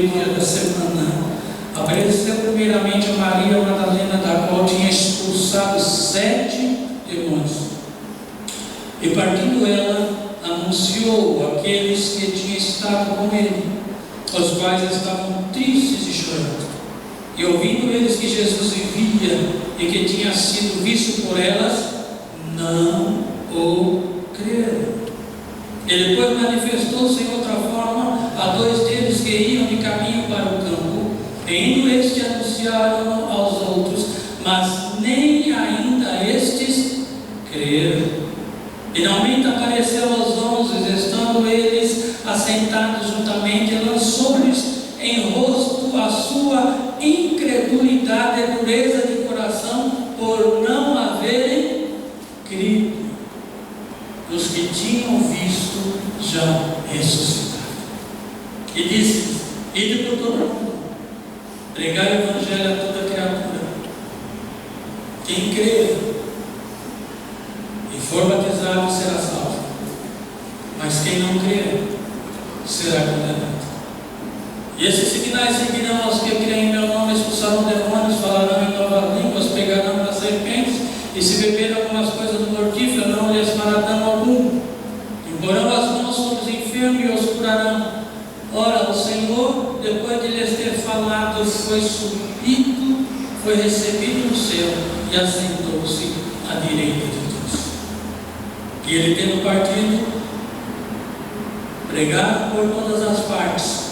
primeiro dia da semana, apareceu primeiramente a Maria Madalena, da qual tinha expulsado 7 demônios. E partindo ela, anunciou àqueles que tinham estado com ele, os quais estavam tristes e chorando. E ouvindo eles que Jesus vivia e que tinha sido visto por elas, não o creram. E depois manifestou-se em outra forma a 2 deles que iam de caminho para o campo, e indo estes anunciaram aos outros, mas nem ainda estes creram. Finalmente apareceu aos 11, estando eles assentados juntamente, e lançou-lhes em rosto a sua incredulidade e dureza de coração, por não haverem crido os que tinham visto já ressuscitado. E disse: ide por todo mundo, pregai o evangelho a toda criatura. Quem crer e for batizado será salvo, mas quem não crer será condenado. E esses sinais seguirão aos que creem em meu nome: expulsarão demônios, falarão em novas línguas, pegarão nas serpentes, e se beberem algumas coisas mortíferas, não lhes fará dano algum. Imporão as mãos sobre os enfermos e os curarão. Ora, o Senhor, depois de lhes ter falado, foi recebido no céu e assentou-se à direita de Deus. E ele, tendo partido, pregaram por todas as partes,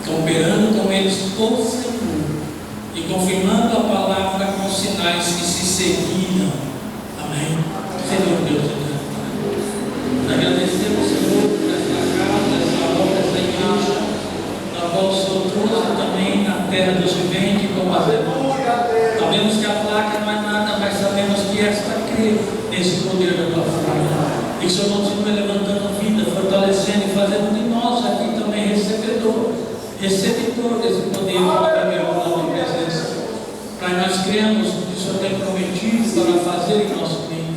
cooperando com eles o Senhor e confirmando a palavra com sinais que se seguiam. Amém. Senhor Deus eterno, agradecemos, Senhor, por esta casa, esta obra, esta igreja, na qual o Senhor trouxe também na terra dos viventes, como sabemos que a placa não é nada, mas sabemos que esta crê nesse poder da tua palavra. E que o Senhor continue levantando vida, fortalecendo e fazendo de nós aqui também receptor desse poder para a tua presença. Pai, nós cremos que o Senhor tem prometido para fazer em nosso meio.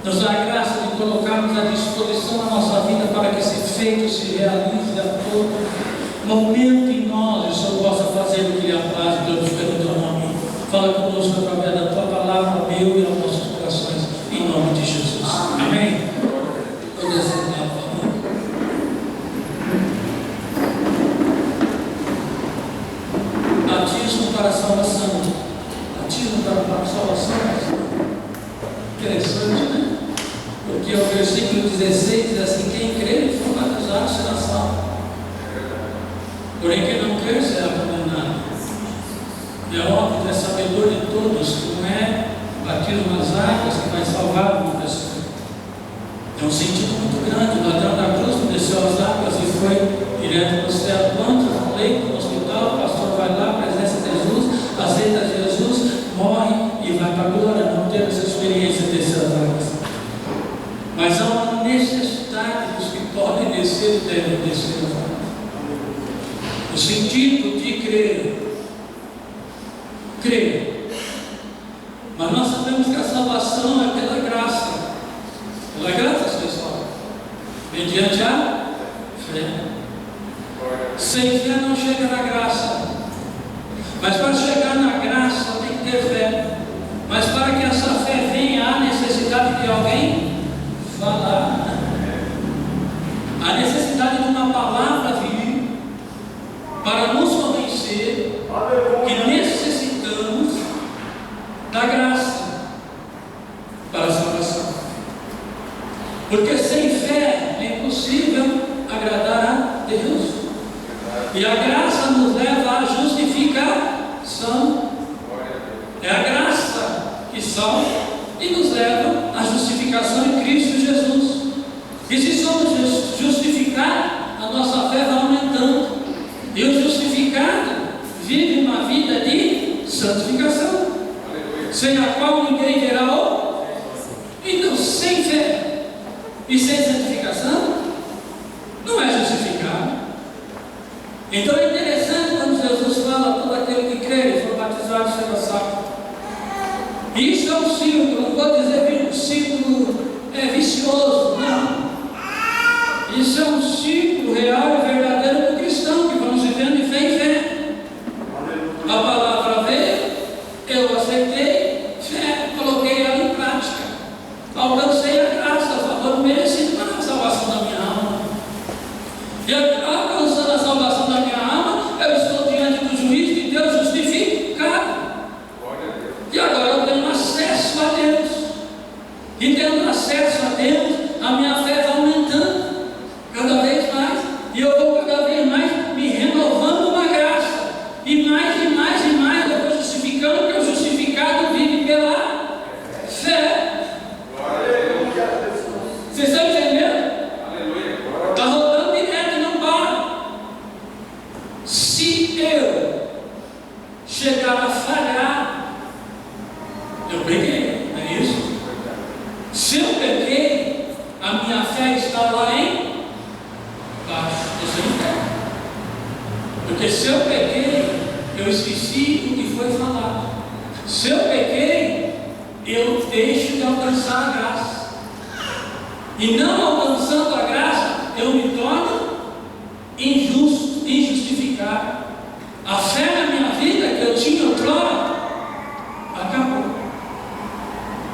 Nos dá a graça de colocarmos à disposição da nossa vida para que esse feito se realize a todo momento em nós, e o Senhor possa fazer o que lhe apraz, glorificando o teu nome. Fala conosco através da tua palavra, ao meu e aos nossos corações, em nome de Jesus. Amém. Todos sentar, por favor. Batismo para a salvação. Batismo para a salvação. Interessante, né? Porque o versículo 16 diz assim: quem crer e for batizado será salvo. Porém, quem não crer será condenado. É óbvio, é sabedor de todos que não é o batismo nas águas que vai salvar uma pessoa. É um sentido muito grande. O ladrão da cruz não desceu as águas e foi direto para o céu. Quantos no leito, no hospital, o pastor vai lá, presença de Jesus, aceita Jesus, morre e vai para a glória. Não temos essa experiência de descer as águas. Mas há uma necessidade dos que podem descer e devem descer as águas. O sentido de crer. Mas nós sabemos que a salvação é pela graça. Pela graça, pessoal. Mediante a fé. Sem fé não chega na graça. Mas para chegar na graça tem que ter fé. Mas para que essa fé venha, há necessidade de alguém falar. Há necessidade de uma palavra vir para nos convencer que necessitamos da graça para a salvação. Porque sem fé é impossível agradar a Deus. E a graça nos leva à justificação. É a graça que salva e nos leva à justificação em Cristo Jesus. E se somos justificados, a nossa fé vai aumentando. E o justificado vive uma vida de santificação, sem a qual ninguém verá o. Então, sem fé e sem santificação, não é justificado. Então é interessante quando Jesus fala: todo aquele que crê e for batizado será salvo. E isso é um círculo, não vou dizer que um círculo vicioso, não. Isso é um círculo real e verdadeiro do cristão, que vamos vivendo em E tendo acesso a Deus, a minha fé vai aumentando cada vez mais. E eu vou cada vez mais me renovando na graça. E mais e mais e mais eu vou justificando, porque o justificado vive pela fé. Vocês estão entendendo? Está rodando direto e não para. Se eu chegar a falhar, eu peguei, não é isso? Se eu peguei, a minha fé está lá em baixo, eu sei fé. Porque se eu peguei, eu esqueci o que foi falado. Se eu peguei, eu deixo de alcançar a graça. E não alcançando a graça, eu me torno injusto, injustificado. A fé na minha vida que eu tinha outrora acabou.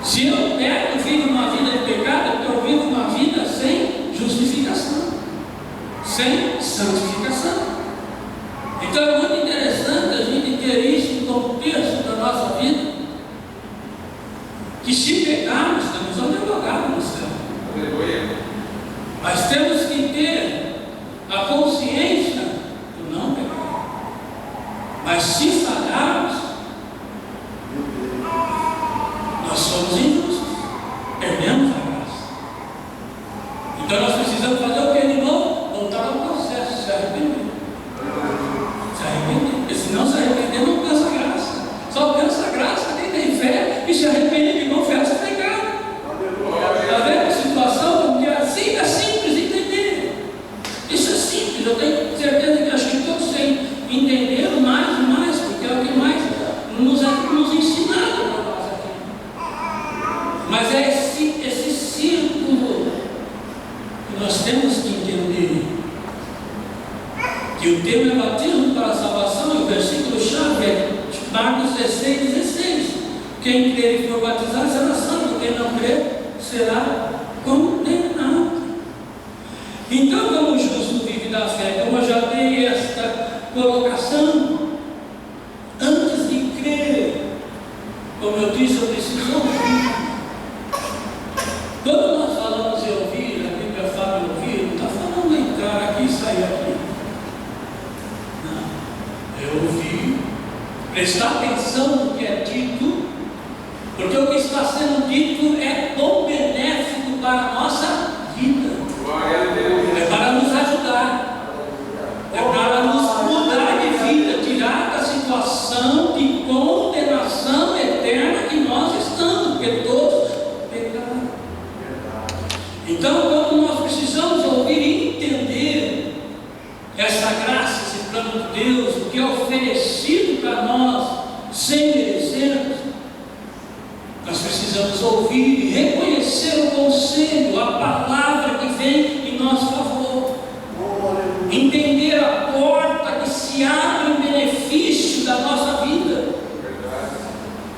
Se eu pego e vivo uma vida de pecado, eu vivo uma vida sem justificação, sem santificação. Então é muito interessante a gente ter isso no contexto da nossa vida, que se pecarmos, temos um advogado no céu. Mas temos que ter a consciência do não pecar. Mas se falharmos, nós somos injustos, perdemos a graça. Então nós precisamos fazer o que de novo? Voltar ao processo, se arrepender. Se arrepender, porque se não se arrepender, não alcança a graça. Só alcança a graça quem tem fé e se arrepende e confessa o pecado. Está vendo a situação? Porque assim é simples entender. Isso é simples, eu tenho certeza que acho que todos entenderam mais e mais, porque é o que mais nos ensinado para nós aqui. Mas é esse círculo que nós temos que entender. Que o tema é batismo para a salvação, e o versículo-chave é Marcos 16:16. Quem crer e for batizado será salvo, quem não crer será condenado. Então, como o justo vive da fé, como eu já dei esta colocação, antes de crer, como eu disse, eu preciso ouvir. Quando nós falamos em ouvir, a Bíblia fala em ouvir, não está falando em entrar aqui e sair aqui. Não, é ouvir, prestar atenção no que é dito, porque o que está sendo dito é bom, benéfico para a nossa vida. É para nos ajudar. É para nos mudar de vida, tirar da situação de condenação eterna que nós estamos, porque todos pecaram. Então, quando nós precisamos ouvir e entender essa graça, esse plano de Deus, o que é oferecido para nós sem merecermos, nós precisamos ouvir e reconhecer o conselho, a palavra que vem em nosso favor. Entender a porta que se abre em benefício da nossa vida.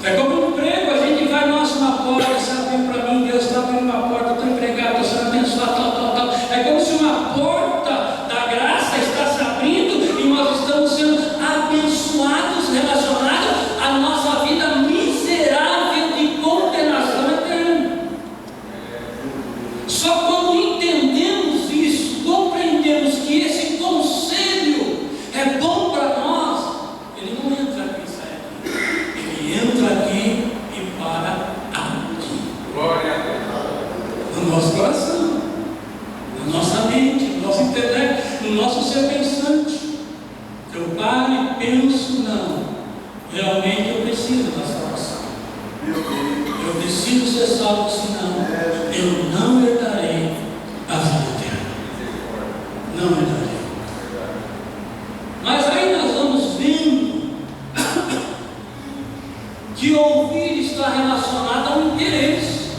É como no emprego, a gente vai, nossa, uma porta, se abriu para mim, Deus está abrindo uma porta, estou empregado, estou sendo abençoado, tal. É como se uma porta da graça está se abrindo e nós estamos sendo abençoados, relacionados à nossa vida miserável de condenação eterna. Só quando entendemos isso, compreendemos que esse conselho é bom para nós, ele não entra aqui e sai aqui. Ele entra aqui e para aqui. Glória a Deus. No nosso coração, na nossa mente, no nosso intelecto, no nosso ser pensante. Eu paro e penso, não, realmente eu preciso da salvação. Eu preciso ser salvo, senão eu não herdarei a vida eterna. Não herdarei. Mas aí nós vamos vendo que ouvir está relacionado ao interesse.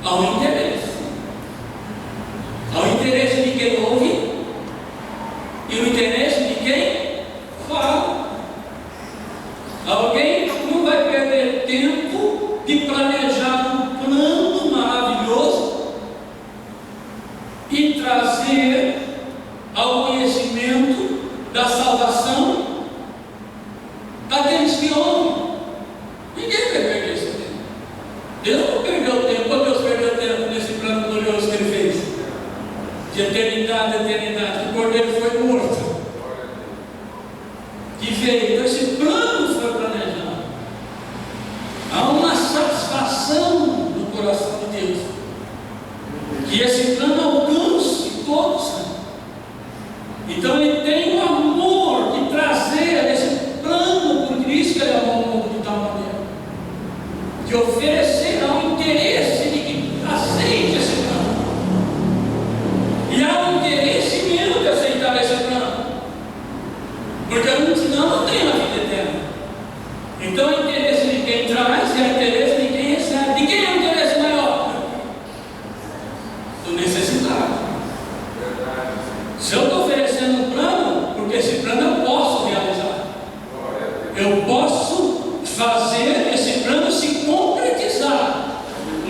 Ao interesse. Ao interesse de quem ouve e o interesse de quem fala. Alguém não vai perder tempo de planejar um plano maravilhoso e trazer ao conhecimento da salvação daqueles que ouvem. Ninguém vai perder esse tempo. Deus não perdeu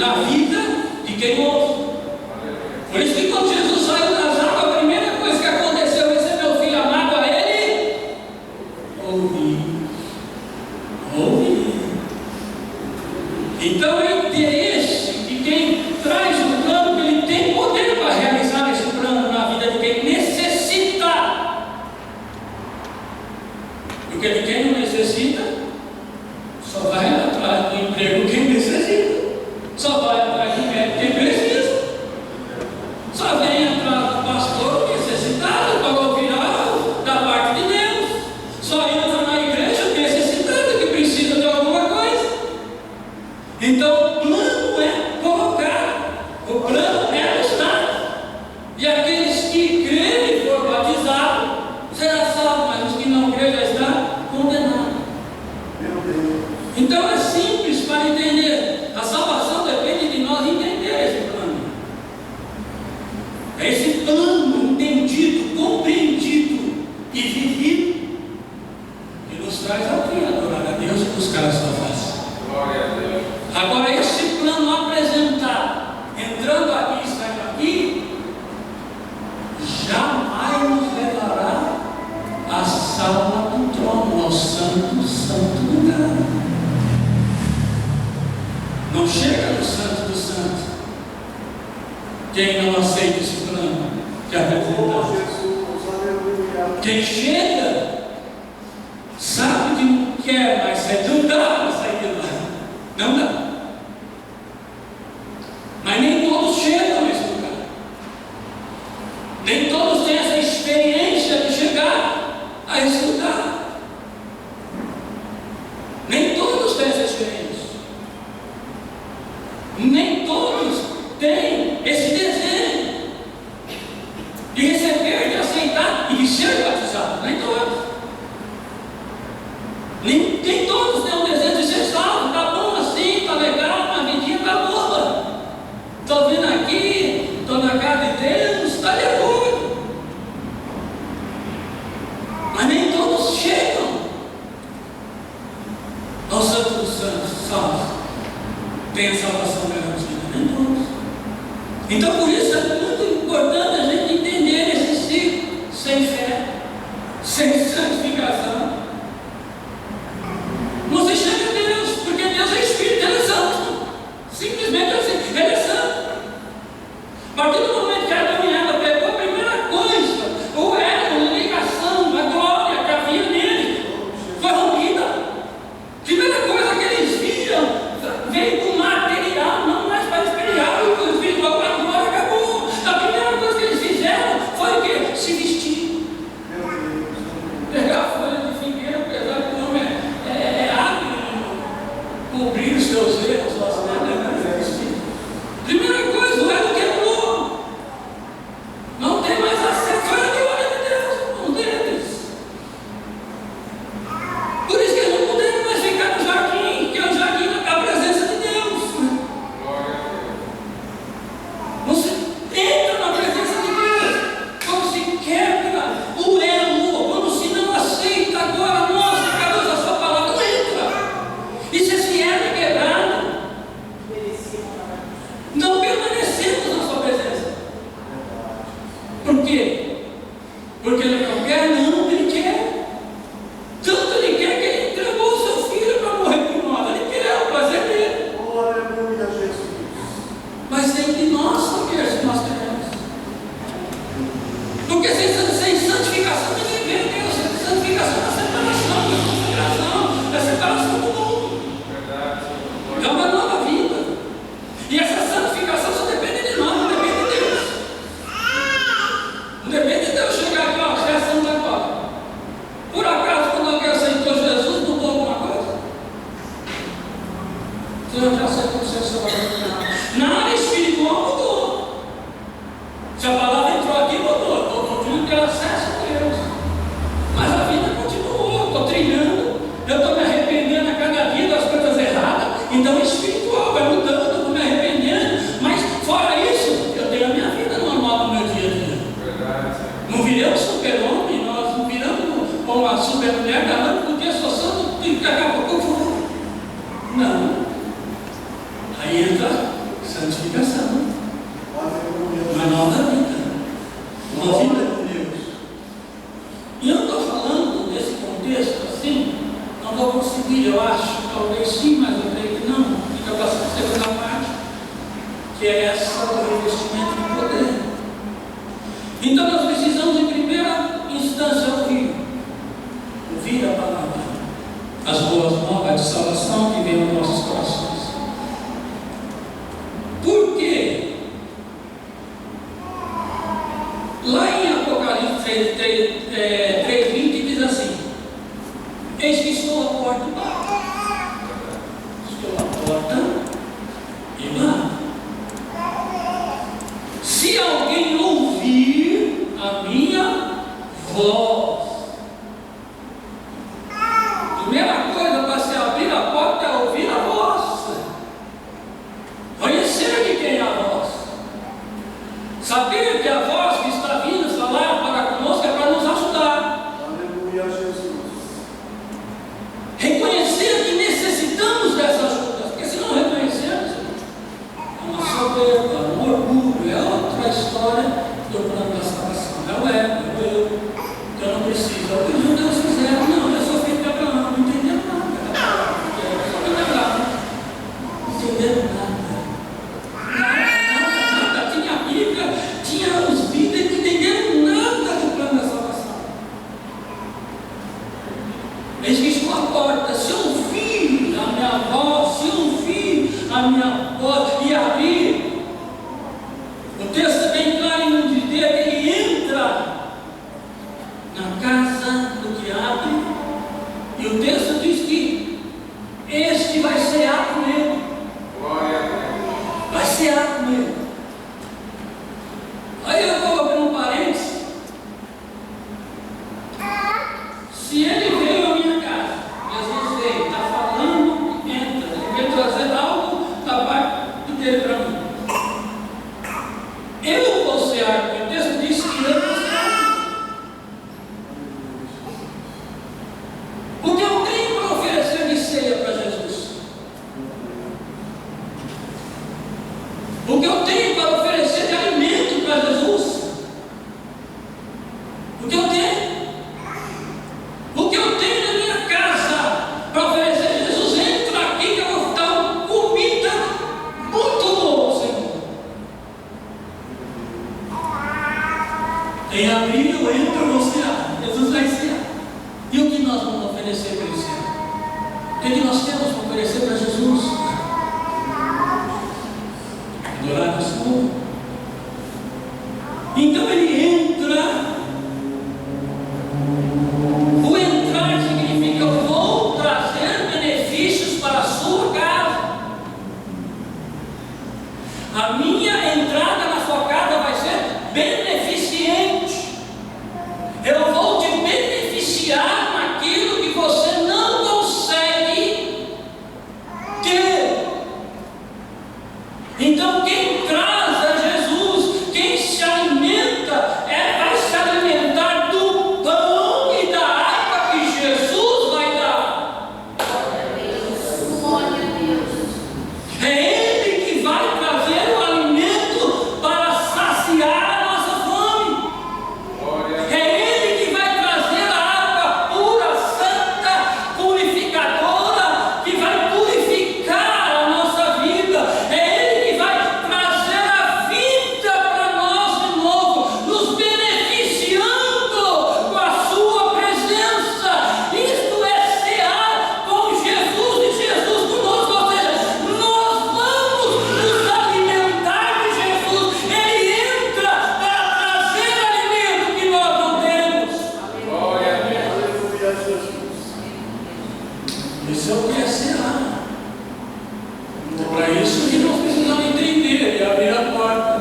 na vida de quem ouve. Por isso que quando Jesus saiu das águas, a primeira coisa que aconteceu, esse é meu filho amado, a ele ouvi. Então é interesse de quem traz o plano, que ele tem poder para realizar esse plano na vida de quem necessita. Porque de quem não necessita, só vai atrás do emprego quem necessita, só vai atrás de médico quem precisa, só vem atrás do pastor necessitado para ouvir algo da parte de Deus, só entra na igreja necessitado que precisa de alguma coisa. Então o plano é colocar, o plano é ajustar, e aqueles que crerem e for batizado será salvo, mas os que não crerem já está condenado. Então é simples para entender. A salvação depende de nós entender esse plano. É esse plano entendido, compreendido e vivido que nos traz aqui a adorar a Deus e buscar a sua face. Glória a Deus. Agora, esse plano apresentado, entrando aqui e saindo aqui, jamais nos levará à sala do trono, ao santo lugar. Não chega no santo do santo quem não aceita esse plano que apresentamos. Quem chega sabe que não quer, mas não dá para sair de lá. Não dá. Mas nem todos chegam nesse lugar. Nem todos têm essa experiência de chegar a esse lugar. Nem todos têm essa experiência. Nem todos têm esse desejo de receber, de aceitar e de ser batizado. Nem todos. Nem todos têm o desejo de ser salvo. Está bom assim, está legal, uma vidinha está boa. Estou vindo aqui, estou na casa de Deus, está de acordo. Mas nem todos chegam ao Santo dos Santos, salvos. Tem a salvação garantida, nem todos. Então por isso é muito importante a gente entender esse ciclo sem fé, sem santificação. Não se chega a Deus, porque Deus é Espírito, Ele é santo. Simplesmente assim, Ele é santo. A partir do momento que Adão e Eva pegou, a primeira coisa, o elo, a ligação, a glória que havia nele, foi rompida. A primeira coisa que eles viram veio do material, não mais para espiritual, o espiritual para a glória acabou. A primeira coisa que eles fizeram foi o quê? Se vestir. Pegar a folha de figueira, apesar que o homem é hábil em cobrir os seus erros, primeira coisa, o elo quebrou. Não tem mais acesso à glória de Deus, não deles. Por isso que eles não puderam mais ficar no jardim, que é o jardim da presença de Deus. Você entra na presença de Deus, quando se quebra o elo, quando se não aceita agora, nossa, cadê a sua palavra? Não entra. E se esse elo é quebrado, não permanecemos na sua presença. Por quê? Porque Ele não quer? Não, Ele quer. Tanto Ele quer que Ele entregou o seu filho para morrer por nós. Ele quer, o prazer dele. Aleluia, Jesus. Mas tem de nós saber se nós queremos. Porque sem santificação ninguém vê Deus. Sem santificação é separação, é consagração, é separação do mundo. É uma nova vida. E essa santificação só depende de nós, não depende de Deus. Não depende de Deus chegar aqui, ó, você é santo agora. Por acaso, quando alguém aceitou Jesus, mudou alguma coisa? Você já aceitou o seu salvador? Na área espiritual mudou. Se a palavra entrou aqui, mudou. Estou tendo ter acesso a Deus. Mas a vida continuou, estou trilhando. Eu estou me arrependendo a cada dia das coisas erradas. Então, espiritual vai mudando, eu estou me arrependendo. Mas, fora isso, eu tenho a minha vida normal no meu dia a dia. Não viramos super-homem, nós não viramos uma super-mulher, da noite porque sou santo e daqui a pouco eu vou. Não. Aí entra santificação, uma nova vida, uma vida com Deus. E eu não estou falando desse contexto assim, não vou conseguir, eu acho, talvez sim, mas eu creio que não. Fica passando a segunda parte, que é essa do revestimento de poder. Então nós precisamos, em primeira instância, ouvir a palavra, as boas novas de salvação que vem aos nossos corações. Por quê? Lá em Apocalipse 3:20 diz assim: eis que estou à porta, e lá, se alguém ouvir a minha voz. Primeira coisa para se abrir a porta é ouvir a voz, conhecer de quem é a voz, saber que a voz que está vindo falar para conosco é para nos ajudar. Aleluia, Jesus. Reconhecer que necessitamos dessa ajuda, porque se não reconhecemos, é uma soberba, um orgulho, é outra história do plano da salvação. É o ego, que eu não preciso, é o que os judeus fizeram. Não, eu sou filho de Abraão, não entenderam nada. Eu sou filho de Abraão, não entenderam nada. Nada. Tinha a Bíblia, tinha os líderes que entenderam nada do plano da salvação. Eis que estou à porta, se ouvir a minha voz, e abrir, o texto é bem claro em não dizer que ele entra na casa do que abre, e o texto diz que este vai cear com ele. Vai cear com ele. Aí eu vou abrir um parênteses. Se ele veio à minha casa, Jesus veio, está falando, entra, ele veio trazer algo da parte dele para mim. Eu vou cear, porque o texto diz que eu vou cear. O que eu tenho para oferecer de ceia para Jesus? O que eu tenho para oferecer de alimento para Jesus? O que eu tenho? O que eu tenho na minha casa para oferecer a Jesus? Entra aqui que eu vou dar uma comida muito boa, Senhor. Em abril eu entro, você abre. Jesus vai cear. E o que nós vamos oferecer para ele cear? O que nós temos para oferecer para Jesus? Adorar o Senhor. Então ele entra. O entrar significa eu vou trazer benefícios para a sua casa. A minha entrada na sua casa vai ser beneficente. Eu vou te beneficiar naquilo que você não consegue ter. Então quem traz a Jesus, quem se alimenta, vai se alimentar do pão e da água que Jesus vai dar. É Ele que vai trazer o alimento para saciar a nossa fome. É Ele que vai trazer a água pura, santa, purificadora, que vai purificar a nossa vida. É Ele que vai trazer a vida para nós de novo, nos beneficiando com a sua presença. Isto é cear com Jesus e Jesus conosco. Ou seja, nós vamos nos alimentar de Jesus. Ele entra para trazer alimento que nós não temos. Aleluia, Jesus. Isso é o que é cear. É para isso que nós precisamos entender e abrir a porta.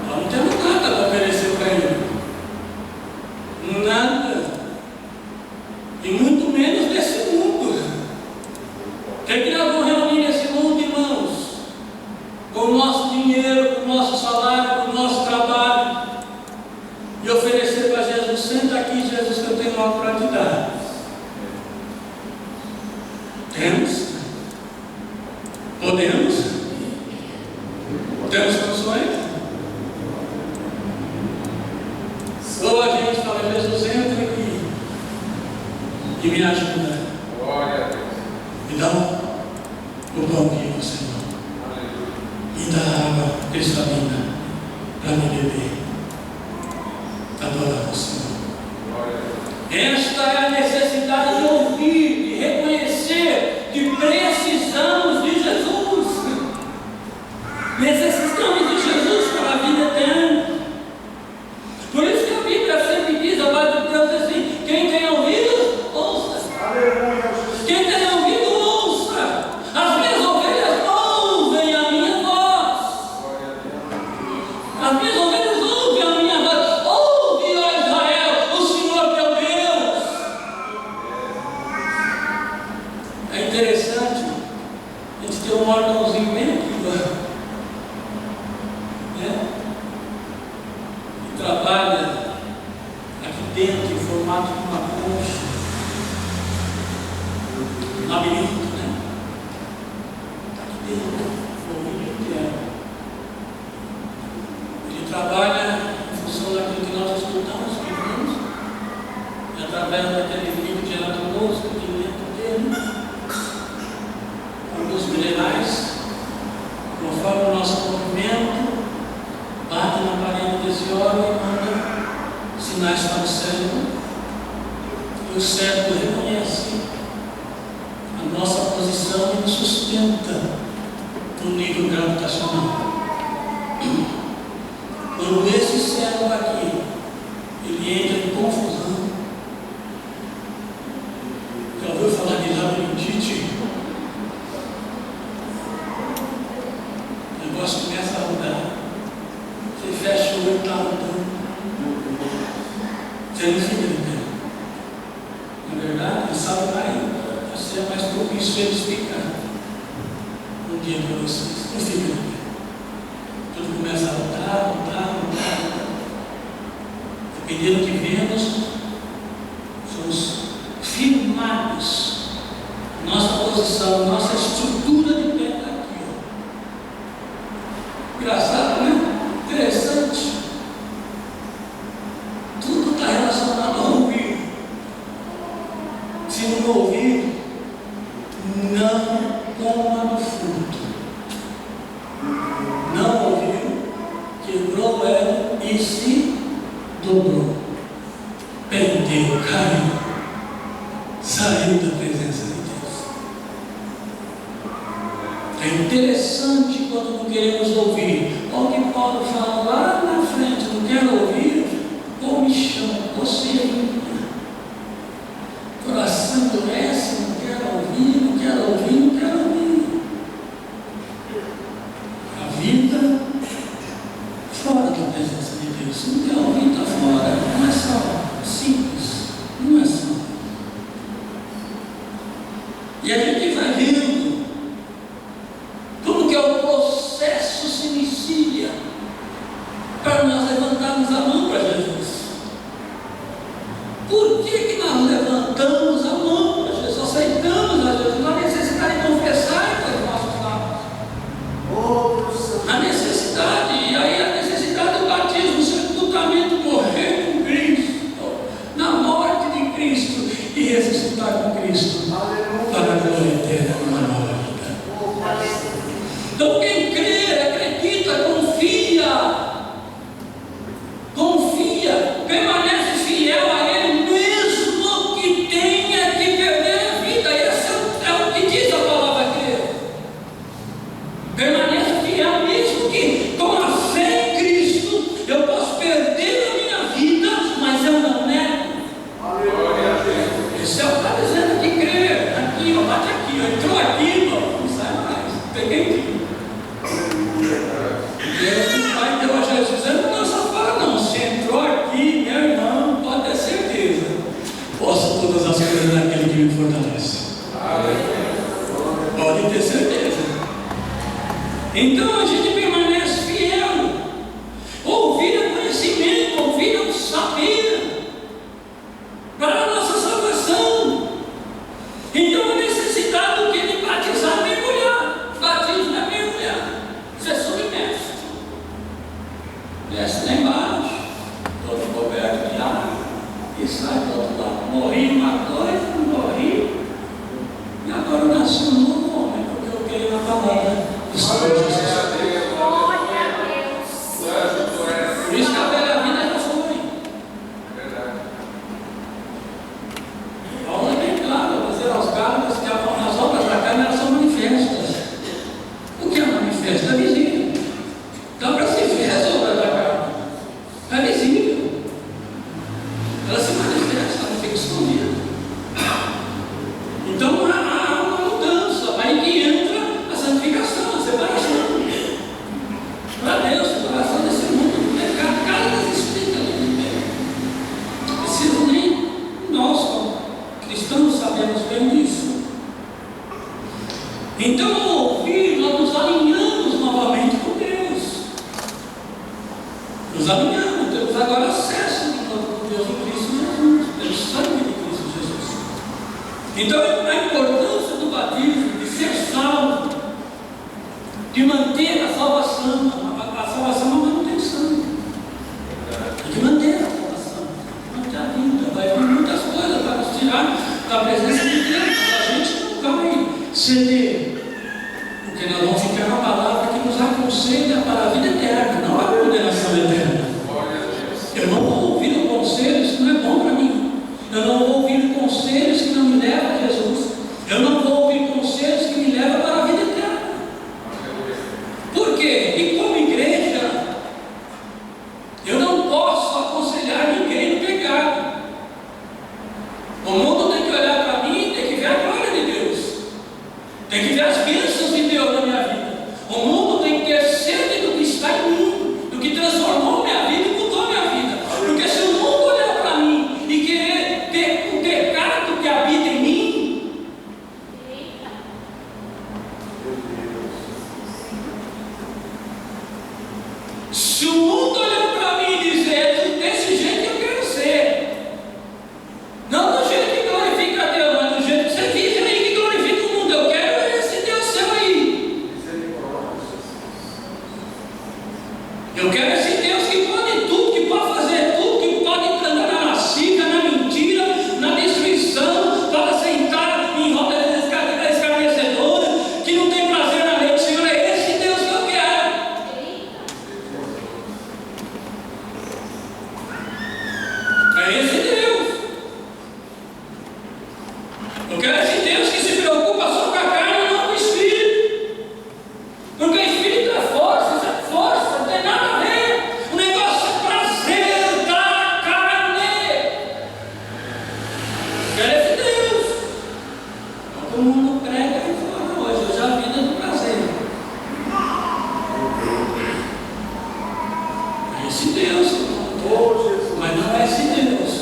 Nós não temos nada para oferecer para Ele. Nada. E muito menos desse mundo. O que é que nós vamos reunir nesse mundo, irmãos? Com o nosso dinheiro, com o nosso salário, com o nosso trabalho. E oferecer para Jesus: senta aqui, Jesus, que eu tenho algo para te dar. Temos? Podemos? Temos condições? Ou a gente fala, Jesus, entra aqui e me ajuda. Glória a Deus. Me dá o pão vivo, Senhor. Me dá água cristalina para me beber. Adorar o Senhor. Esta é a necessidade de ouvir, de reconhecer que precisamos de Jesus. Necessitamos de Jesus para a vida eterna. Por isso que a Bíblia sempre diz, a palavra de Deus assim: quem tem ouvido, ouça. Quem tem ouvido, ouça. As minhas ovelhas ouvem a minha voz. As minhas ovelhas ouvem a minha voz. Ouve, ó Israel, o Senhor teu Deus. É interessante a gente ter um órgãozinho bem aqui, né? Que trabalha aqui dentro em formato de uma concha, um labirinto, né? Aqui dentro, o ouvido interno. Ele trabalha em função daquilo que nós escutamos, que vimos, e através daquele livro de anatomosco, de dentro dele, alguns minerais, conforme o nosso movimento, bate na parede desse órgão e manda sinais para o cérebro. E o cérebro reconhece a nossa posição e nos sustenta no nível gravitacional. Quando esse cérebro aqui ele entra em confusão, já ouviu falar de labirintite? O negócio começa a rodar. Você fecha o olho e está rodando. Você não fica de pé. Na verdade, ele sabe mais. Você é mais propício a ele explicar um dia para vocês. Não fica de pé. Tudo começa a rodar. Dependendo do que vemos, somos firmados. Nossa posição, nossa estrutura de pé está aqui. Engraçado, né? Interessante. Tudo está relacionado ao ouvido. Se não ouvir, não coma do fruto. Não ouviu, quebrou o elo e se dobrou, perdeu, caiu, saiu da presença de Deus. É interessante quando não queremos ouvir. Olha o que Paulo fala lá na frente: não quero ouvir, ou me chama, você é coração endurece, não quero ouvir, não quero ouvir, não quero ouvir. A vida fora da presença de Deus. Se não quer ouvir, está fora. Não é só simples, não é só. E a gente vai vendo tudo que é o processo se inicia para nós levantarmos a mão para Jesus. Por que nós levantamos a mão para Jesus? Aceitamos a Jesus? A necessidade de confessar com os nossos lábios. A necessidade, e aí a necessidade do batismo, o sepultamento, morrer com Cristo, na morte de Cristo e ressuscitar com Cristo para a glória eterna de uma nova vida. Então quem crê, acredita, confia, permanece fiel a Ele, mesmo que tenha que perder a vida. Esse é o que diz a palavra crer. Permanece fiel, mesmo que com a fé em Cristo eu posso perder a minha vida, mas eu não nego. Esse é o que está dizendo que crer. Aqui, ó, bate aqui, ó, entrou aqui, ó, não sai mais. Peguei aqui. Deus não vai ter a Jesus, ele não lança fora, não. Se entrou aqui, meu irmão, pode ter certeza. Posso todas as coisas naquele que me fortalece. Pode ter certeza. Então a gente permanece fiel. Ouvir é conhecimento, ouvir é um saber para a nossa salvação. Então a necessidade do que de batizar é mergulhar. Batismo é mergulhar. Você é submerso. Senhor Jesus. Por isso que a velha vida já foi. Paulo é bem claro, dizer aos Gálatas que as obras da carne elas são manifestas. O que é manifesto? É visível. Dá para se ver as obras da carne. É visível. Ela se manifesta, não fica escondida. Então há uma mudança, aí que entra a santificação, a separação. Para Deus, separação desse mundo do pecado. Cada vez explica ali bem. Preciso nem nós, como cristãos, sabemos bem disso. Então, ao ouvir, nós nos alinhamos novamente com Deus. Nos alinhamos, temos agora acesso de novo com Deus em Cristo Jesus, pelo sangue de Cristo Jesus. Então, a importância do batismo, de ser salvo, de manter a salvação. A salvação é uma manutenção. Tem que manter a salvação, manter a vida. Vai vir muitas coisas para nos tirar da presença de Deus, mas a gente não vai ceder, porque nós vamos ficar na palavra que nos aconselha para a vida eterna, não a condenação eterna. Eu não vou ouvir conselhos que não é bom para mim. Eu não vou ouvir conselhos que não me levam a Jesus. Eu não vou ouvir conselhos que me levam para a vida eterna. Por quê? E como igreja, eu não posso aconselhar ninguém no pecado. O mundo tem que olhar para mim e tem que ver a glória de Deus. Tem que ver as bênçãos de Deus na minha vida. O mundo tem que ter sede do que está em mim, do que transformou minha vida e mudou minha vida. Porque se o mundo olhar para mim e querer ter o pecado que habita em mim, se o mundo olhar para mim e dizer, desse jeito eu quero ser, não do jeito que glorifica a Deus, mas do jeito que você vive aí que glorifica o mundo, eu quero esse Deus seu aí. Eu quero esse Deus que pode tudo, que pode fazer tudo, que pode andar na lascívia, na mentira, na destruição, pode sentar em roda escarnecedora, que não tem prazer na lei do Senhor. É esse Deus que eu quero. É esse Deus. Eu quero esse Deus que se preocupa só com a carne e não com o Espírito. Porque o Espírito é força, isso é força, não tem nada a ver. O negócio é prazer da carne. Eu quero esse Deus. Não que o mundo prega e fala hoje, hoje é a vida do prazer. É esse Deus, mas não é esse Deus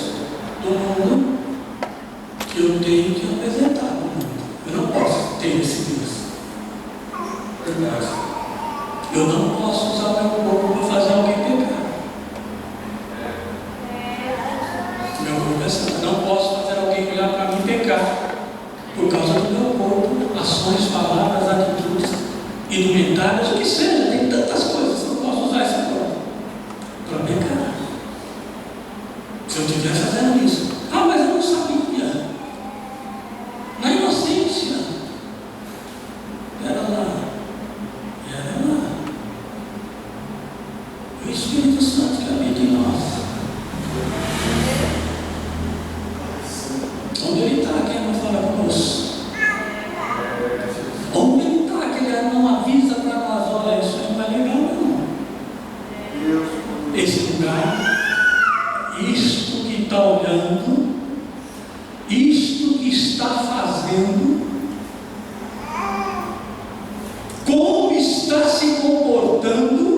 do mundo que eu tenho que apresentar no mundo. Eu não posso ter esse Deus. Verdade. Eu não posso usar meu corpo para fazer alguém pecar. Meu corpo é santo. Não posso fazer alguém olhar para mim pecar por causa do meu corpo, ações, palavras, atitudes, indumentárias, o que seja. Tem tantas coisas. Eu não posso usar esse corpo para pecar. Se eu estiver fazendo isso, mas eu não sabia. Na inocência. Era lá. O Espírito Santo que habita em nós. Onde ele está, quem não fala conosco? Onde ele está, que ele não avisa para nós, olha, isso não vai legal não. Esse lugar, isto que está olhando, isto que está fazendo, como está se comportando,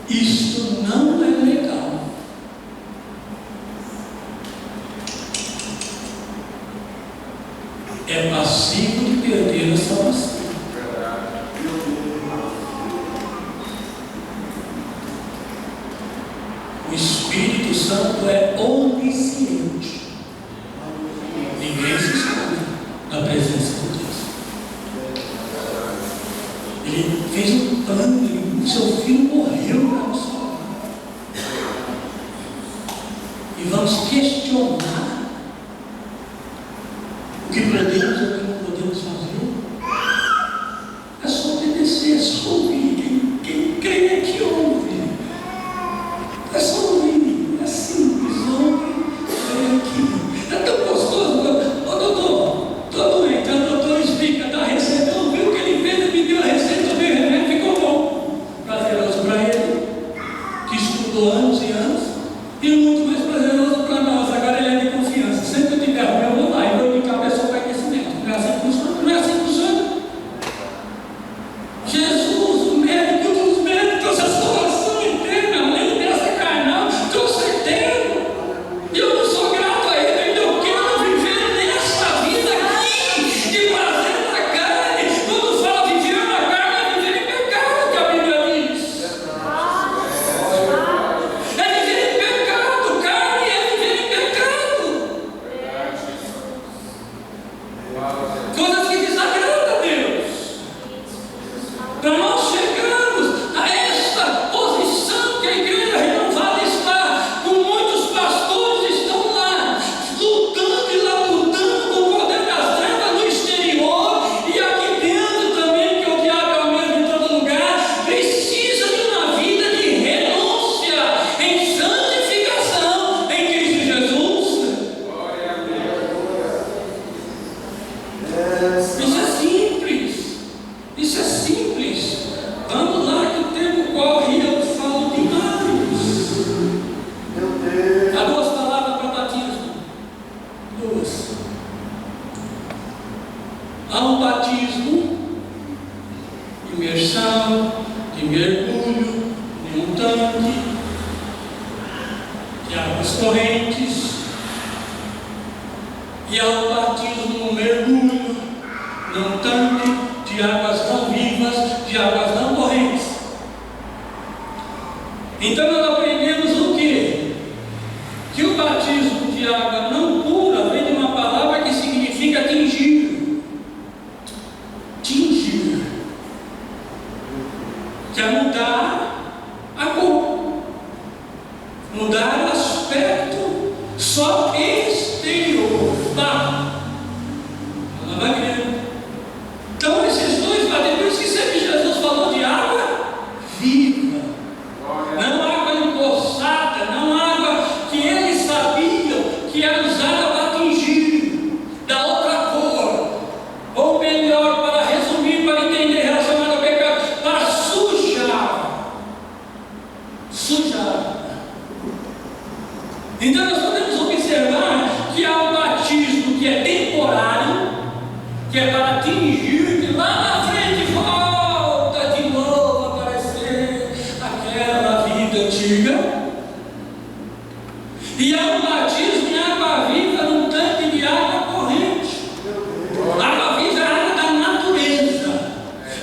isto não é legal. É passivo de perder a salvação. O Espírito Santo é onisciente. Ninguém se esconde na presença de Deus. Ele fez um plano, o seu filho morreu para nos salvar. E vamos questionar o que podemos ou o que não podemos fazer. para nós chegarmos a esta posição que a igreja renovada está, com muitos pastores que estão lá, lutando e labutando com o poder das trevas no exterior e aqui dentro também, que o diabo é o mesmo em todo lugar. Precisa de uma vida de renúncia em santificação em Cristo Jesus. Isso é simples. Isso é simples. Vamos lá que o tempo corre e eu falo demais. Há duas palavras para batismo. Duas. Há um batismo, imersão, de mergulho, em um tanque, de águas correntes. E há um batismo no mergulho, num tanque de águas não vivas, de águas não correntes. Então nós aprendemos o quê? Que o batismo de água não pura vem de uma palavra que significa tingir. Tingir. Que é mudar a cor. Mudar o aspecto só exterior. Tá? Palavra grega. Então esses dois batismos, que sempre Jesus falou de água viva. Não água empoçada, não água que eles sabiam que era usada para tingir, da outra cor. Ou melhor, para resumir, para entender, relacionado ao pecado, para sujar. Sujar. Então nós podemos observar que há um batismo que é temporário, que é para tingir, que lá na frente volta de novo a aparecer aquela vida antiga. E há um batismo em água viva num tanque de água corrente. Água viva é a água da natureza,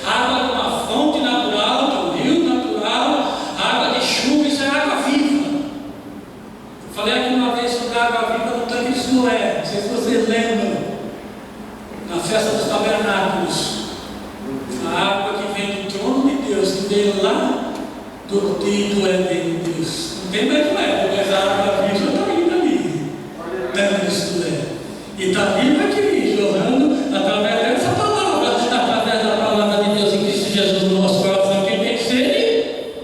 água de uma fonte natural, de um rio natural, água de chuva, isso é água viva. Eu falei aqui uma vez sobre água viva no tanque de Siloé, não sei se vocês lembram, na festa dos tabernáculos. A água que vem do trono de Deus, que veio lá do Éden de Deus. Não tem mais moeda, mas a água viva está indo ali. Dentro disso tudo é. E está viva aqui, jorrando através dessa palavra, através da palavra de Deus em Cristo Jesus no nosso coração. Quem tem sede,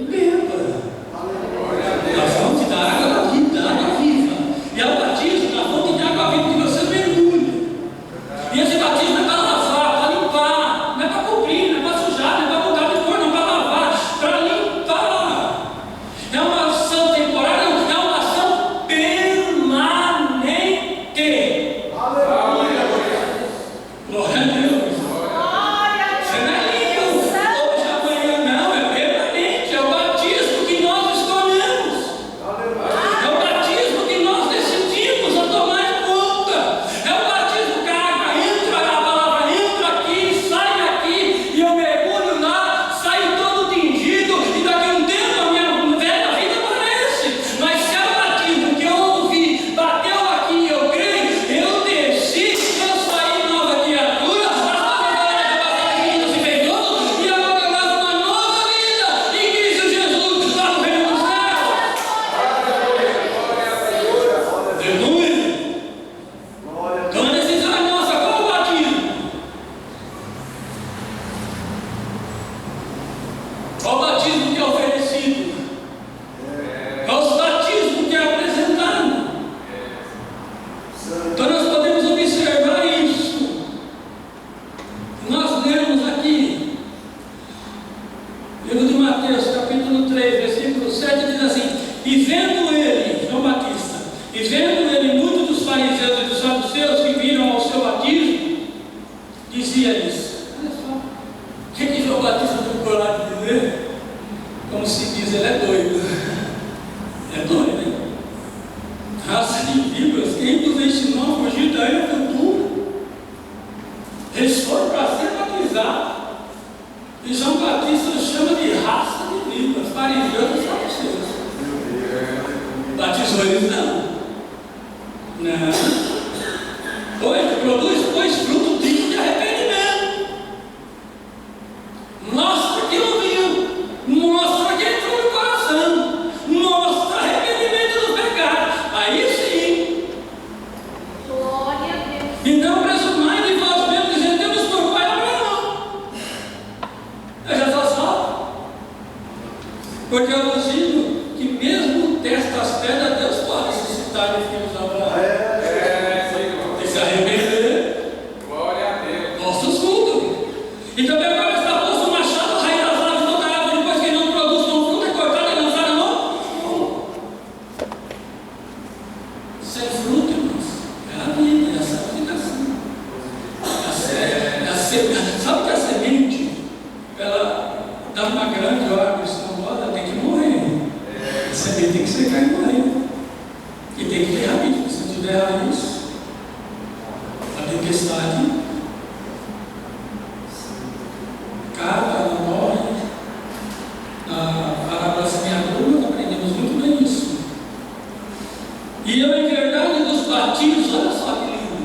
beba. A fonte da água da vida, da água viva. E é o batismo na fonte de água viva que você mergulha. E esse batismo é para lavar, para limpar, não é para cobrir, não é para sujar, não é para mudar de cor, não é para lavar, para limpar. É uma ação temporária, é uma ação permanente. Glória a Deus. Você não é lindo hoje, amanhã, não, é permanente. É o batismo que nós escolhemos. É o batismo que nós decidimos a tomar conta. É o batismo que a água entra, a palavra entra aqui, sai aqui, e eu mergulho lá, saio todo tingido, e daqui a um tempo a minha velha vida aparece. Mas se é o batismo que eu ouvi, bateu aqui e eu creio, eu desci, eu saí nova criatura, a velha se fez novo, e agora eu levo uma nova vida em Cristo Jesus, lá no reino dos céus. Aleluia. Então a decisão é nossa. Qual o batismo? Qual o batismo que é oferecido? Qual o batismo que é apresentado? Então nós podemos observar isso. Nós lemos aqui, livro de Mateus, capítulo 3, versículo 7, diz assim: e vendo ele, João Batista, e vendo ele muitos dos fariseus e dos saduceus que viram ao seu batismo, dizia-lhes: olha só, o que João Batista tem coragem de dizer? Como se diz, ele é doido. É doido, né? Raça de víboras, quem nos ensinou a fugir da era futura? Eles foram para ser batizados. E João Batista chama de raça de víboras, fariseus e saduceus. Batizou eles não. Porque eu digo que mesmo destas pedras, Deus pode suscitar de filhos de Abraão. Tem que se arrepender. Glória a Deus. Nossos frutos. E também agora está posto o machado, a raiz das árvores, toda árvore, depois que não produz com fruto, é cortada e lançada no fogo. Sem fruto, irmãos, é a vida, é a santificação. Sabe que a semente, ela dá uma grande árvore estrombada, ela tem que morrer. A semente tem que secar e morrer. E tem que ter raiz, porque se não tiver raiz, a tempestade acaba, ela morre. Na parábola semeadora, nós aprendemos muito bem isso. E eu, em verdade, dos batismos, olha só que lindo.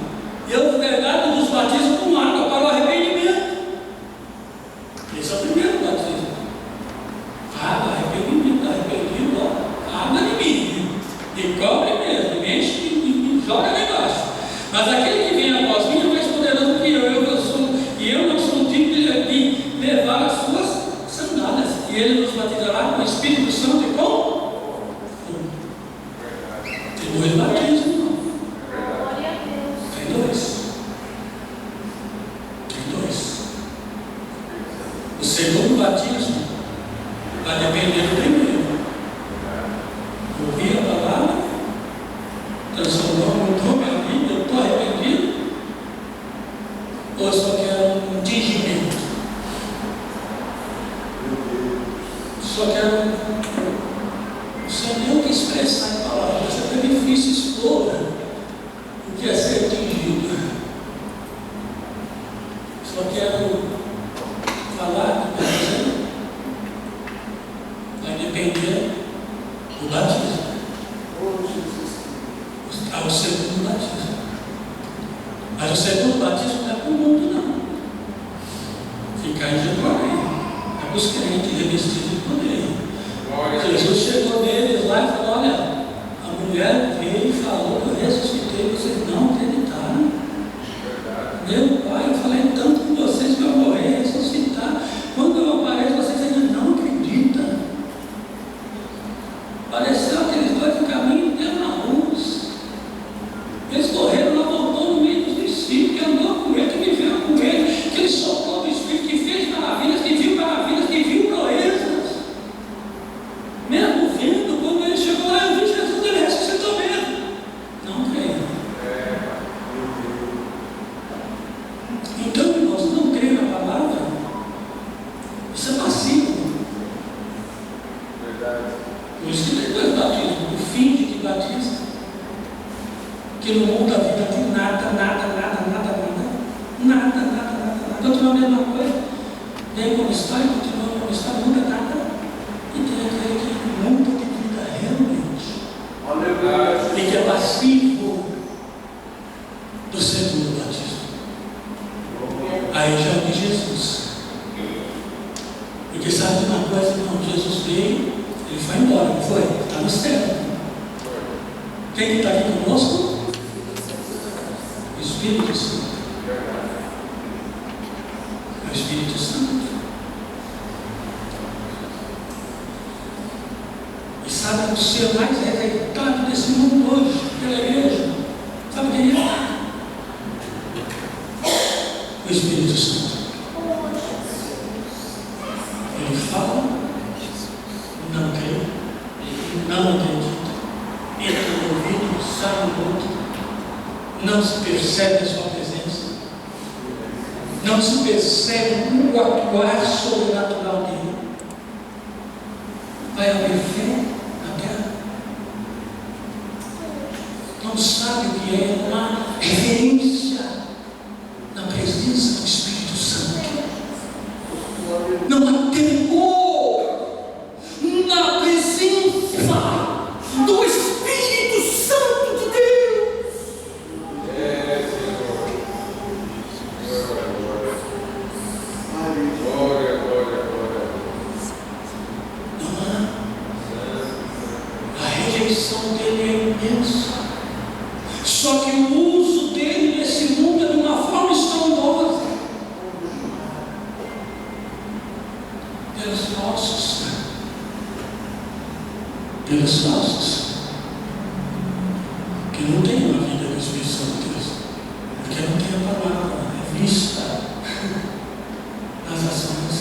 Eu, em verdade, dos batismos com água para o arrependimento. Esse é o primeiro batismo. Água, arrependimento, arrependido, ó, água de mim. E cobre mesmo, e enche e joga lá embaixo. Mas aquele que vem após mim é mais poderoso que eu. E eu não sou digno de levar as suas sandálias. E ele nos batizará com o Espírito Santo e com fogo. Tem dois batismos, irmão. Tem dois. Tem dois. O segundo batismo vai depender do primeiro. Ouvir a palavra, transformou, mudou minha vida, eu estou arrependido, ou eu só quero um tingimento? Só quero. O Senhor nem o que expressar em palavras, mas é até difícil expor o que é ser tingido. Só quero falar do que eu dizer. Vai depender do batismo. Ao segundo batismo. Mas o segundo batismo não é para o mundo, não. Ficar em Jerusalém. É para os crentes revestidos de poder. Jesus chegou neles lá e falou: olha, a mulher veio e falou que eu ressuscitei, vocês não acreditaram. Meu Pai, eu falei tanto com vocês que eu vou morrer, ressuscitar. Quando eu apareço, vocês ainda não acreditam. Pareceu aqueles dois que caminham de Emaús. Eles correram, lá voltou no meio dos discípulos, que andou com ele, que viveu com ele, que ele soprou do Espírito, que fez maravilhas, que viu proezas. Mesmo vendo, quando ele chegou lá, eu vi Jesus, ele ressuscitou mesmo. Não creio. Então, irmãos, não creio na palavra. Isso é passivo. Por isso que tem dois batismos. O fim de que batiza. Que no mundo da vida tem nada. Continua a mesma coisa. Nem como está e continua como está, muda nada. E tem aquele que muda de vida realmente. E que é passivo do segundo batismo. Aí já é de Jesus. Porque sabe de uma coisa, irmão? Jesus veio, ele foi embora, não foi? Está no céu. Quem que está aqui conosco? O Espírito Santo. É o Espírito Santo. E sabe o ser mais rejeitado desse mundo hoje, pela igreja? Sabe quem é? O Espírito Santo. Ele fala, não crê, não acredita, entra no ouvido, sai no outro, não se percebe a sua presença, não se percebe o atuar sobrenatural dele. Vai haver fé na terra? Não sabe o que é uma referência na presença do Espírito Santo. Não há temor na presença do Espírito Santo de Deus. Glória. Não há. A rejeição dele é imensa. Só que o uso dele nesse mundo é de uma forma estrondosa. Pelos nossos pelos falsos, que não tem uma vida com o Espírito Santo de Deus, porque não tem a palavra, é vista nas ações.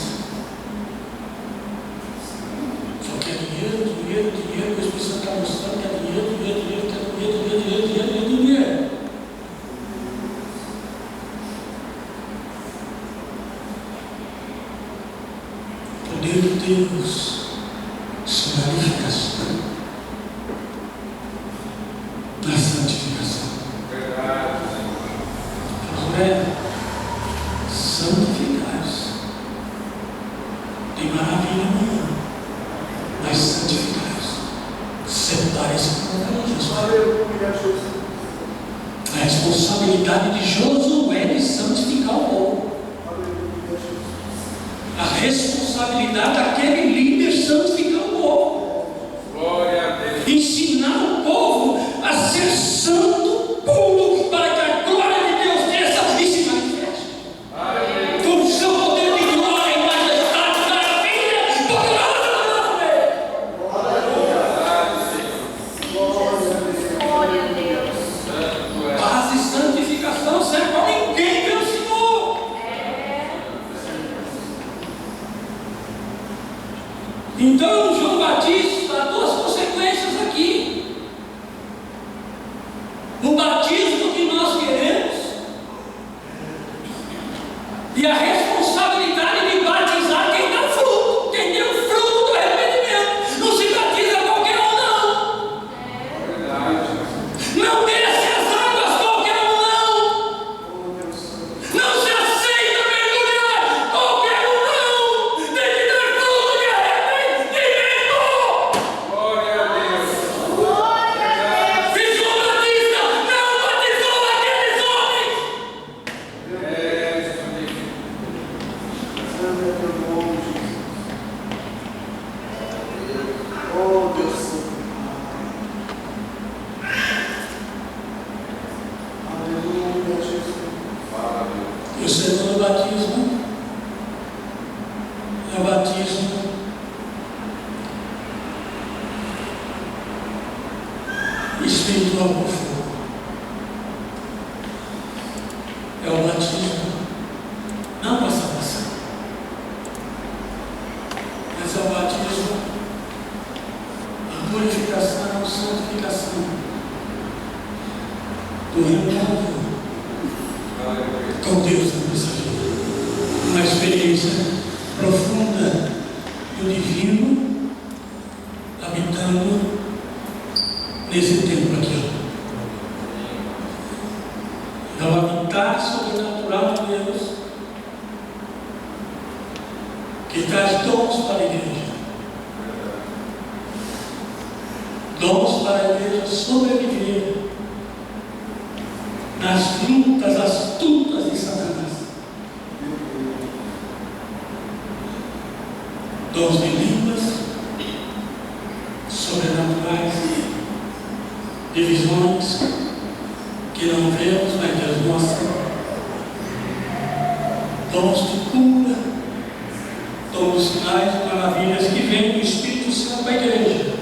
Só quer dinheiro, dinheiro, dinheiro, o Espírito Santo está mostrando que é dinheiro, dinheiro, dinheiro, dinheiro, dinheiro, dinheiro, dinheiro, dinheiro, dinheiro. O poder de Deus se manifesta na santificação. Josué, santificais. Tem maravilha nenhuma, mas santificais. Separai-se para Jesus. Aleluia, Jesus. A responsabilidade de Josué é de santificar o povo. Aleluia, Jesus. A responsabilidade daquele líder santificar o povo. Glória a Deus. Ensinar o povo a ser santo, puro, para que a glória de Deus desça e se manifeste. Aleluia. Com o seu poder de glória e majestade, maravilha, poderosa no nosso meio. Glória a Deus. Santo é. Paz e santificação serve para ninguém pelo Senhor. Então, João Batista dá duas consequências aqui. O batismo que nós queremos e a responsabilidade de batizar quem dá fruto, quem tem o fruto do arrependimento. Não se batiza qualquer um, não. Verdade. Não desce as águas qualquer um, não. Não se aceita mergulhar qualquer um, não. Tem que dar fruto de arrependimento. Glória a Deus. Se João Batista não batizou aqueles homens, É isso mesmo. Santo é teu nome, Jesus. Oh, Deus Santo. Aleluia, Jesus. Fala, Deus. e o segundo batismo é o batismo espiritual por fogo. É o batismo não para salvação, mas é o batismo, a purificação, santificação do renovo Aleluia. com Deus na nossa vida. Uma experiência profunda do divino habitando nesse tempo aqui. É o habitar sobrenatural de Deus que traz dons para a igreja. Dons para a igreja sobreviver nas lutas astutas de Satanás. Dons de línguas sobrenaturais, de visões que não vemos, mas Deus mostra. Dons de cura, dons de sinais e maravilhas que vêm do Espírito Santo para a igreja,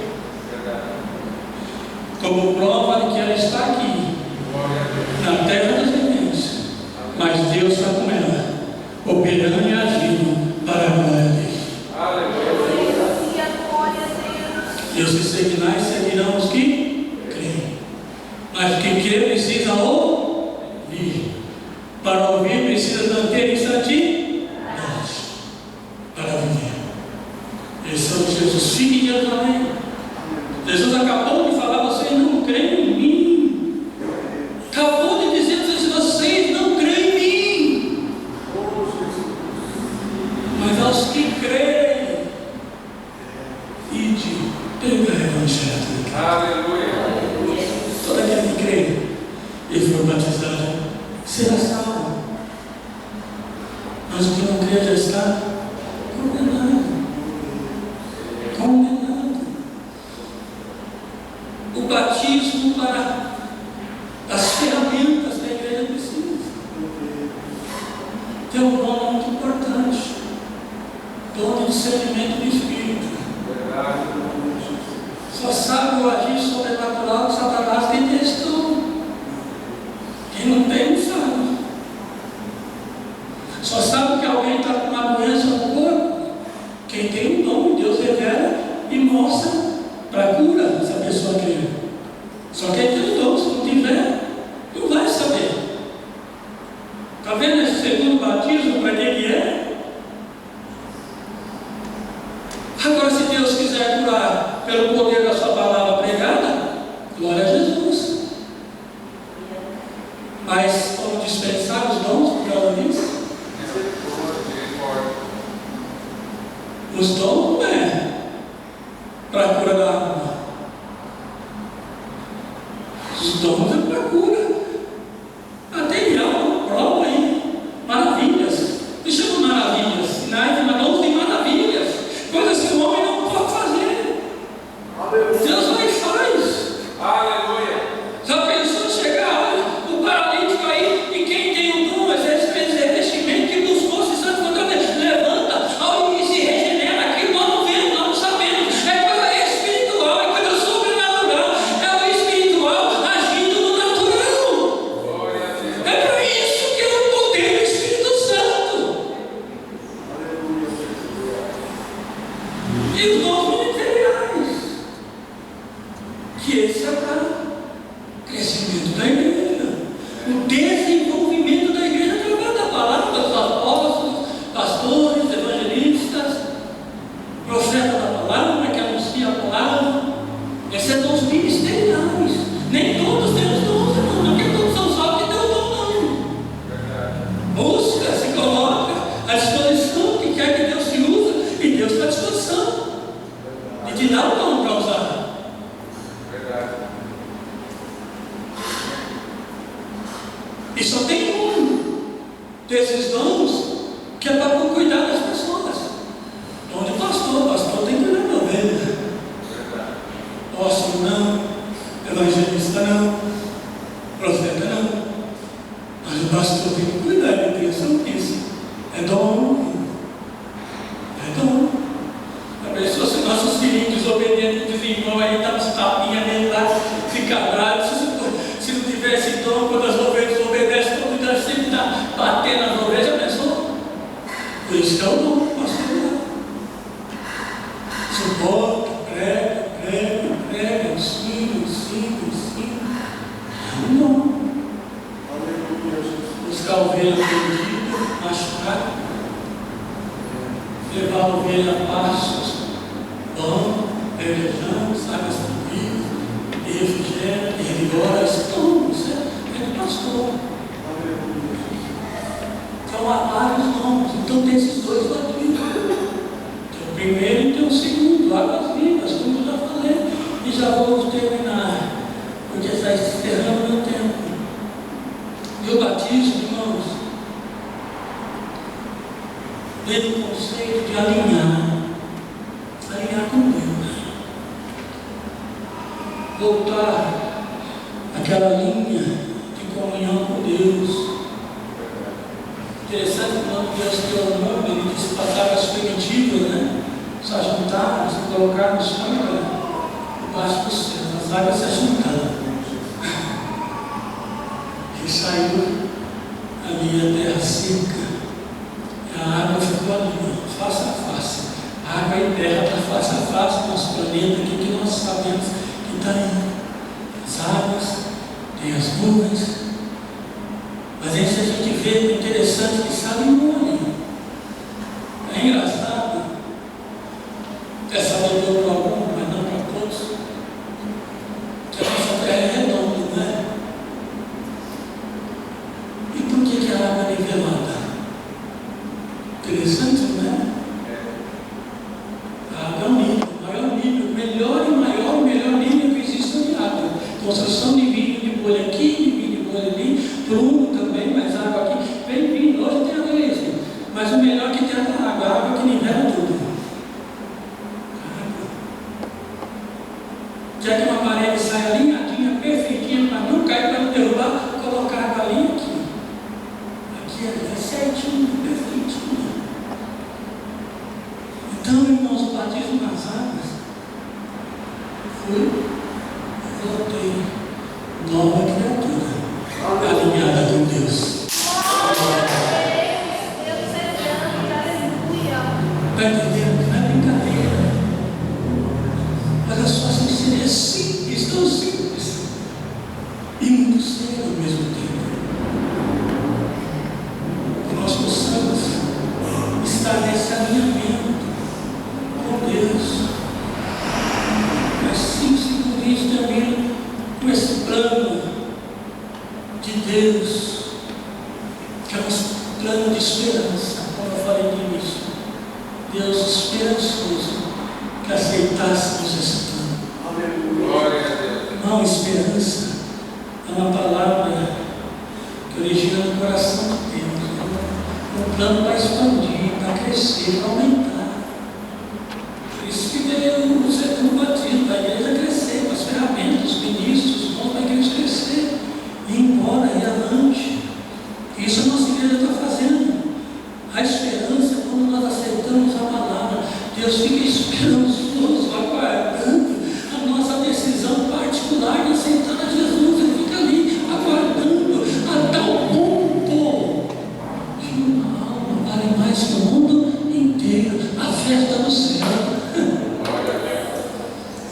como prova de que ela está aqui na terra dos viventes, mas Deus está com ela, operando e agindo para a glória dele. Aleluia. Glória a Deus. E os sinais seguirão os que creem. Mas quem crê precisa ouvir. Para ouvir precisa ter santidade para viver. Esse é o Jesus, filho de Jerusalém. Jesus acabou de falar, vocês não creem em mim. Acabou de dizer, vocês não creem em mim. Mas aos que creem, ide, pega o evangelho. Aleluia. Todo aquele que crê e for batizado será salvo. Mas o que não crê já está condenado. Condenado. O batismo para as ferramentas que a igreja precisa. Tem um dom muito importante. Dom de discernimento do Espírito. Verdade. Só sabe o agir sobrenatural que Satanás tem questão. Quem não tem, não sabe. Só sabe que alguém está com uma doença no corpo. Quem tem o dom, Deus revela e mostra para cura, se a pessoa quer. Só quem tem o dom, se não tiver, não vai saber. Está vendo esse segundo batismo, para quem que é? Agora, se Deus quiser curar pelo poder da sua palavra pregada, glória a Jesus. Mas como dispensar os dons por causa disso? Os dons não é para a cura da alma. Os dons é para a cura. Material, prova aí. Maravilhas. Me chama maravilhas. Sinais e dons de maravilhas. Coisas que o homem não pode fazer. Deus vai e faz. Aleluia. Já pensou chegar o paralítico aí e quem tem o dom, esse revestimento que buscou se santificar, levanta e se regenera aqui, nós não vemos, nós não sabemos. É coisa espiritual, é coisa sobrenatural, é o espiritual agindo no natural. Glória a Deus. É para isso que é o poder do Espírito Santo. E os dons ministeriais, que esse é para crescimento da igreja, o desenvolvimento da igreja através da palavra, dos apóstolos, pastores, evangelistas, profeta da palavra, que anuncia a palavra. Esses são dons ministeriais. Nem todos têm os dons, irmão, não é porque todos são salvos que tem o dom, não. Busca, se coloca à disposição, que quer que Deus te use, e Deus está à disposição de te dar o dom para usar. Verdade. E só tem um desses dons que é para cuidar das pessoas. Dom de pastor, pastor tem que cuidar da ovelha. Verdade. Apóstolo não, evangelista não, profeta não. Mas o pastor tem que cuidar, ele tem atenção nisso. É dom. É dom. A pessoa, se nossos filhinhos desobedientes dizem, aí dá uns tapinhas nele lá, fica bravo. Se não tivesse dom, quando as ovelhas obedecem, todo mundo sempre está batendo nas ovelhas, já pensou? Por isso que é o dom, pastor. Suporta, prega, ensina. É um dom. Buscar a ovelha perdida, machucada, levar a ovelha a passos, bom, pelejando, águas tranquilas, refrigério, revigora, isso é do pastor. Então há vários nomes, então tem esses dois batismos. Tem o primeiro e tem o segundo, águas vivas, como eu já falei, e já vamos terminar, porque está encerrando o meu tempo. E o batismo, irmãos, vem do conceito de alinhar com Deus, voltar àquela linha de comunhão com Deus. Interessante que quando Deus criou o mundo, ele disse para as águas primitivas, né? Se ajuntaram, se colocaram no chão, debaixo do céu, as águas se ajuntaram. E saiu ali a terra seca. E a água ficou ali, face a face. Água e terra está face a face, nosso planeta aqui, que nós sabemos que está aí. As águas, tem as nuvens. Mas aí se a gente vê, é interessante que sabe muito. É engraçado. Essa levou para algum, mas não para todos. Que a nossa terra é redonda, não é? E por que a água é nivelada? Interessante, não é? A água é um nível, maior nível, melhor nível que existe de água. Construção de vinho de bolha aqui, de vinho de bolha ali, prumo também, mas água aqui. Vem vindo, hoje tem água aí, mas o melhor que tem é a água que nivela tudo. Já que uma parede sai alinhadinha, perfeitinha, para não cair, para não derrubar, colocar água ali aqui. Aqui é certinho, perfeitinho. Então, irmãos, o batismo nas águas foi fui, voltei, nova criatura, alinhada com Deus. Deus é grande, aleluia. Está entendendo? Não é brincadeira. Olha só, seria simples, tão simples, e muito sério ao mesmo tempo. Que nós possamos estar nesse alinhamento com Deus. Mas sim, por isso também com esse plano de Deus, que é um plano de esperança, como eu falei no início. Deus esperançoso que aceitássemos esse plano. Glória a Deus. Não, esperança é uma palavra que origina no coração de Deus. Um plano para expandir, para crescer, para aumentar. Por isso que veio o segundo batismo, para a igreja crescer, para as ferramentas, os ministros, os dons, para a igreja crescer, ir embora, ir avante. Isso a nossa igreja está fazendo. A esperança, quando nós aceitamos a palavra, Deus fica esperançoso, aguardando a nossa decisão particular de aceitar a Jesus. Ele fica ali, aguardando a tal ponto que uma alma vale mais que o mundo inteiro. A festa do céu.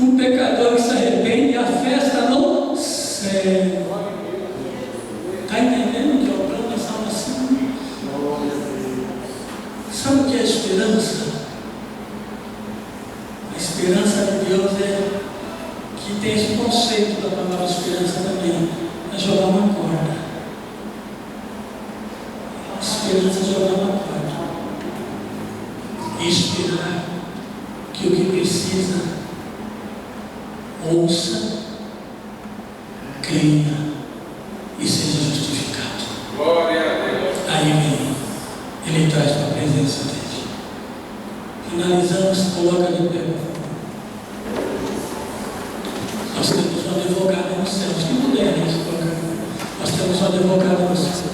Um pecador que se arrepende, a festa no céu. Está entendendo que é o plano da salvação? Sabe o que é a esperança? A esperança de Deus é que tem esse conceito da palavra esperança também, é jogar uma corda. A esperança é jogar uma corda e esperar que o que precisa ouça, creia e seja justificado. Glória a Deus. Aí vem, ele traz para a presença dele. Finalizamos, coloca de pé, por favor. Nós temos um advogado no céu, os que puderem, nós temos um advogado no céu.